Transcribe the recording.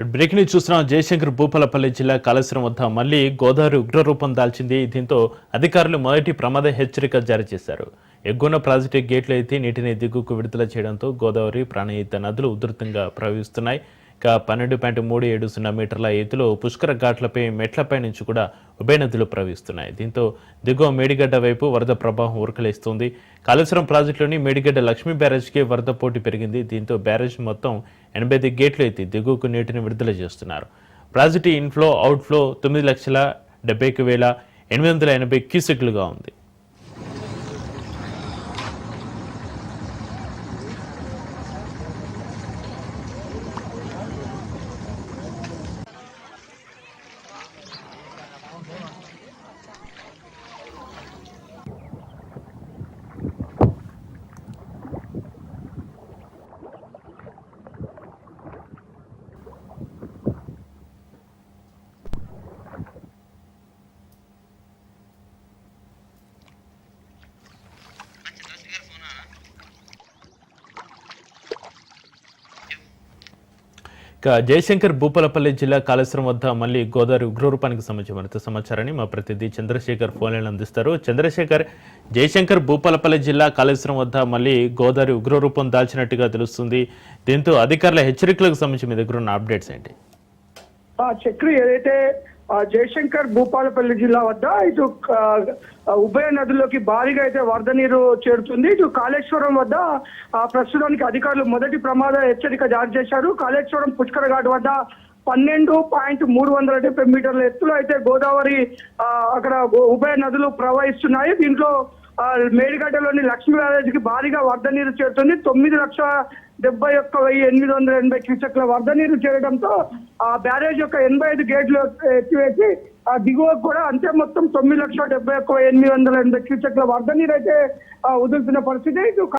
Break news చూస్తున్నాం. జయశంకర్ భూపాలపల్లి జిల్లా కాళేశ్వరం వద్ద మళ్లీ గోదావరి ఉగ్రరూపం దాల్చింది. దీంతో అధికారులు మొదటి ప్రమాద హెచ్చరిక జారీ చేశారు. ఎగువన ప్రాజెక్టు గేట్లు ఎత్తి నీటిని దిగువకు విడుదల చేయడంతో గోదావరి, ప్రాణహిత నదులు ఉధృతంగా ప్రవహిస్తున్నాయి. ఇక 12.370 మీటర్ల ఎత్తులో పుష్కర ఘాట్లపై మెట్లపై నుంచి కూడా ఉభయ నదులు ప్రవహిస్తున్నాయి. దీంతో దిగువ మేడిగడ్డ వైపు వరద ప్రవాహం ఉరకలేస్తుంది. కాళేశ్వరం ప్రాజెక్టులోని మేడిగడ్డ లక్ష్మీ బ్యారేజ్కి వరద పోటీ పెరిగింది. దీంతో బ్యారేజ్ మొత్తం 85 గేట్లు ఎత్తి దిగువకు నీటిని విడుదల చేస్తున్నారు. ప్రాజెక్టు ఇన్ఫ్లో, అవుట్ఫ్లో 9,71,880 క్యూసెక్లుగా ఉంది. ఇక జయశంకర్ భూపాలపల్లి జిల్లా కాళేశ్వరం వద్ద మళ్లీ గోదావరి ఉగ్రరూపానికి సంబంధించి మరింత సమాచారాన్ని మా ప్రతినిధి చంద్రశేఖర్ ఫోన్ లైన్ అందిస్తారు. చంద్రశేఖర్, జయశంకర్ భూపాలపల్లి జిల్లా కాళేశ్వరం వద్ద మళ్లీ గోదావరి ఉగ్రరూపం దాల్చినట్టుగా తెలుస్తుంది. దీంతో అధికారుల హెచ్చరికలకు సంబంధించి మీ దగ్గర ఉన్న అప్డేట్స్ ఏంటి? చక్రి, ఏదైతే జయశంకర్ భూపాలపల్లి జిల్లా వద్ద ఇటు ఉభయ నదుల్లోకి భారీగా అయితే వరద నీరు చేరుతుంది. ఇటు కాళేశ్వరం వద్ద ప్రస్తుతానికి అధికారులు మొదటి ప్రమాద హెచ్చరిక జారీ చేశారు. కాళేశ్వరం పుష్కర ఘాట్ వద్ద 12.370 మీటర్ల ఎత్తులో అయితే గోదావరి అక్కడ ఉభయ నదులు ప్రవహిస్తున్నాయి. దీంట్లో మేడిగడ్డలోని లక్ష్మీ బ్యారేజ్కి భారీగా వరద నీరు చేరుతుంది. 9,71,880 క్యూసెక్ల వరద నీరు చేరడంతో ఆ బ్యారేజ్ యొక్క 85 గేట్లు ఎత్తివేసి ఆ దిగువ కూడా అంతే మొత్తం 9,71,880 క్యూసెక్ల వరద నీరు అయితే వదులుతున్న పరిస్థితి.